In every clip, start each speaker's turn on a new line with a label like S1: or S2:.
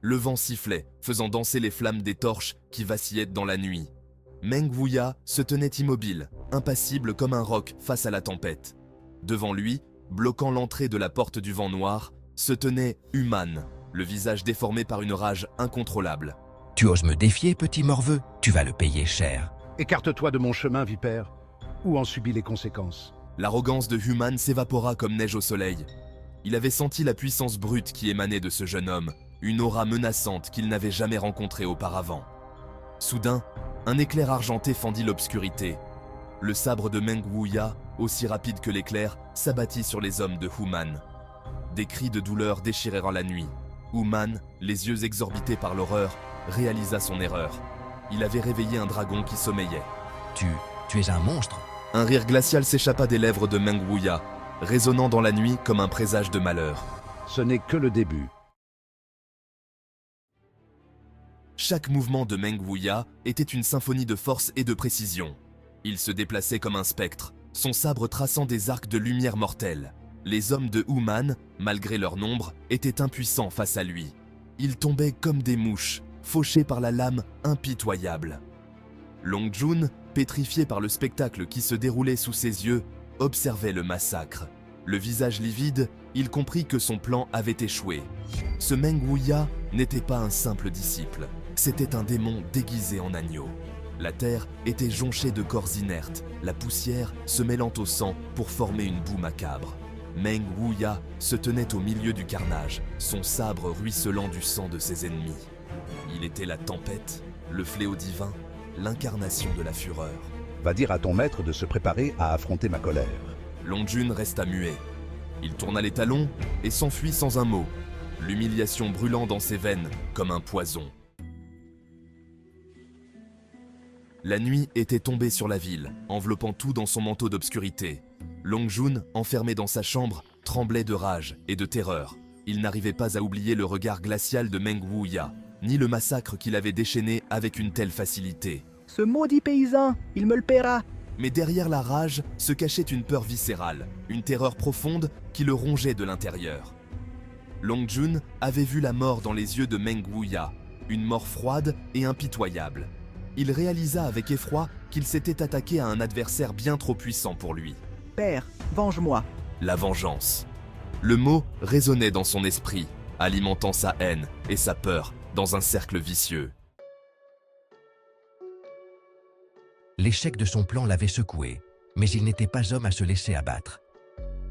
S1: Le vent sifflait, faisant danser les flammes des torches qui vacillaient dans la nuit. Meng Wuya se tenait immobile, impassible comme un roc face à la tempête. Devant lui, bloquant l'entrée de la porte du vent noir, se tenait Human, le visage déformé par une rage incontrôlable.
S2: « Tu oses me défier, petit morveux? Tu vas le payer cher. »
S3: Écarte-toi de mon chemin, vipère, ou en subis les conséquences.
S1: L'arrogance de Human s'évapora comme neige au soleil. Il avait senti la puissance brute qui émanait de ce jeune homme, une aura menaçante qu'il n'avait jamais rencontrée auparavant. Soudain, un éclair argenté fendit l'obscurité. Le sabre de Meng Wuya, aussi rapide que l'éclair, s'abattit sur les hommes de Human. Des cris de douleur déchirèrent la nuit. Human, les yeux exorbités par l'horreur, réalisa son erreur. Il avait réveillé un dragon qui sommeillait.
S2: Tu es un monstre.
S1: Un rire glacial s'échappa des lèvres de Meng Wuya, résonnant dans la nuit comme un présage de malheur.
S3: Ce n'est que le début.
S1: Chaque mouvement de Meng Wuya était une symphonie de force et de précision. Il se déplaçait comme un spectre, son sabre traçant des arcs de lumière mortelle. Les hommes de Human, malgré leur nombre, étaient impuissants face à lui. Ils tombaient comme des mouches, fauchés par la lame impitoyable. Long Jun, pétrifié par le spectacle qui se déroulait sous ses yeux, observait le massacre. Le visage livide, il comprit que son plan avait échoué. Ce Meng Wuya n'était pas un simple disciple, c'était un démon déguisé en agneau. La terre était jonchée de corps inertes, la poussière se mêlant au sang pour former une boue macabre. Meng Wuya se tenait au milieu du carnage, son sabre ruisselant du sang de ses ennemis. Il était la tempête, le fléau divin, l'incarnation de la fureur.
S3: Va dire à ton maître de se préparer à affronter ma colère.
S1: Long Jun resta muet. Il tourna les talons et s'enfuit sans un mot, l'humiliation brûlant dans ses veines comme un poison. La nuit était tombée sur la ville, enveloppant tout dans son manteau d'obscurité. Long Jun, enfermé dans sa chambre, tremblait de rage et de terreur. Il n'arrivait pas à oublier le regard glacial de Meng Wuya, ni le massacre qu'il avait déchaîné avec une telle facilité.
S4: Ce maudit paysan, il me le paiera.
S1: Mais derrière la rage se cachait une peur viscérale, une terreur profonde qui le rongeait de l'intérieur. Long Jun avait vu la mort dans les yeux de Meng Wuya, une mort froide et impitoyable. Il réalisa avec effroi qu'il s'était attaqué à un adversaire bien trop puissant pour lui.
S4: Père, venge-moi.
S1: La vengeance. Le mot résonnait dans son esprit, alimentant sa haine et sa peur dans un cercle vicieux.
S2: L'échec de son plan l'avait secoué, mais il n'était pas homme à se laisser abattre.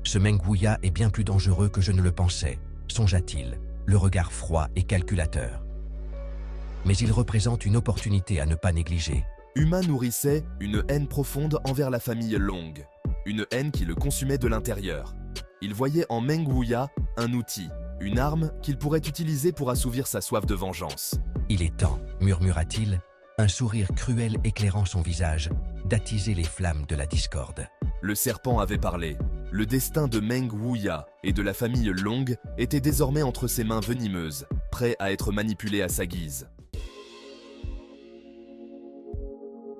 S2: Ce Meng Wuya est bien plus dangereux que je ne le pensais, songea-t-il, le regard froid et calculateur. Mais il représente une opportunité à ne pas négliger.
S1: Human nourrissait une haine profonde envers la famille Long, une haine qui le consumait de l'intérieur. Il voyait en Meng Wuya un outil, une arme qu'il pourrait utiliser pour assouvir sa soif de vengeance.
S2: « Il est temps », murmura-t-il, un sourire cruel éclairant son visage, d'attiser les flammes de la discorde.
S1: Le serpent avait parlé. Le destin de Meng Wuya et de la famille Long était désormais entre ses mains venimeuses, prêt à être manipulé à sa guise.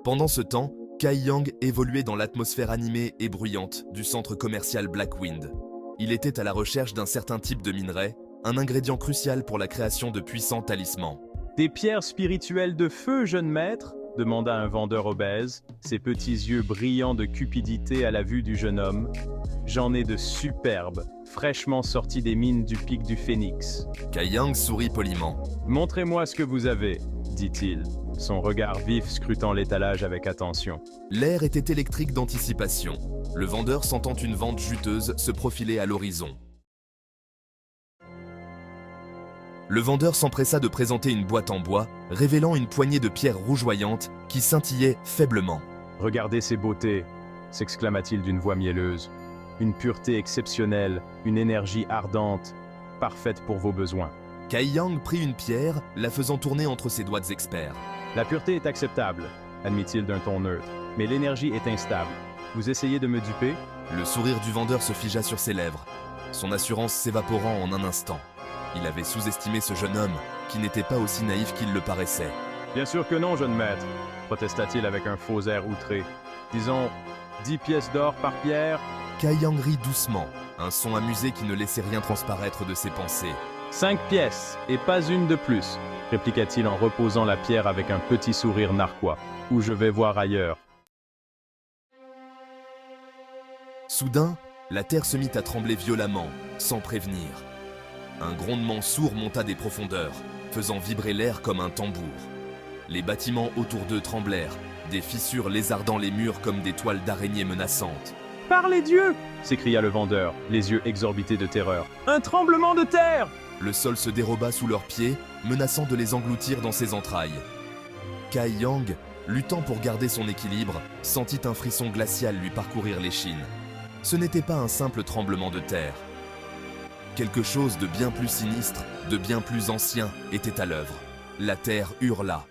S1: Pendant ce temps, Kai Yang évoluait dans l'atmosphère animée et bruyante du centre commercial Blackwind. Il était à la recherche d'un certain type de minerai, un ingrédient crucial pour la création de puissants talismans.
S5: Des pierres spirituelles de feu, jeune maître ? Demanda un vendeur obèse, ses petits yeux brillants de cupidité à la vue du jeune homme. J'en ai de superbes, fraîchement sortis des mines du pic du Phénix.
S1: Kai Yang sourit poliment.
S5: Montrez-moi ce que vous avez, dit-il, son regard vif scrutant l'étalage avec attention.
S1: L'air était électrique d'anticipation. Le vendeur, sentant une vente juteuse, se profilait à l'horizon. Le vendeur s'empressa de présenter une boîte en bois, révélant une poignée de pierres rougeoyantes qui scintillaient faiblement.
S5: « Regardez ces beautés !» s'exclama-t-il d'une voix mielleuse. « Une pureté exceptionnelle, une énergie ardente, parfaite pour vos besoins. »
S1: Kai Yang prit une pierre, la faisant tourner entre ses doigts experts.
S5: « La pureté est acceptable, admit-il d'un ton neutre, mais l'énergie est instable. Vous essayez de me duper ?»
S1: Le sourire du vendeur se figea sur ses lèvres, son assurance s'évaporant en un instant. Il avait sous-estimé ce jeune homme, qui n'était pas aussi naïf qu'il le paraissait.
S5: « Bien sûr que non, jeune maître, protesta-t-il avec un faux air outré. Disons, 10 pièces d'or par pierre. »
S1: Kai Yang rit doucement, un son amusé qui ne laissait rien transparaître de ses pensées.
S5: 5 pièces, et pas une de plus, répliqua-t-il en reposant la pierre avec un petit sourire narquois. Où je vais voir ailleurs.
S1: Soudain, la terre se mit à trembler violemment, sans prévenir. Un grondement sourd monta des profondeurs, faisant vibrer l'air comme un tambour. Les bâtiments autour d'eux tremblèrent, des fissures lézardant les murs comme des toiles d'araignées menaçantes.
S5: « Par les dieux !» s'écria le vendeur, les yeux exorbités de terreur. « Un tremblement de terre !»
S1: Le sol se déroba sous leurs pieds, menaçant de les engloutir dans ses entrailles. Kai Yang, luttant pour garder son équilibre, sentit un frisson glacial lui parcourir l'échine. Ce n'était pas un simple tremblement de terre. Quelque chose de bien plus sinistre, de bien plus ancien, était à l'œuvre. La terre hurla.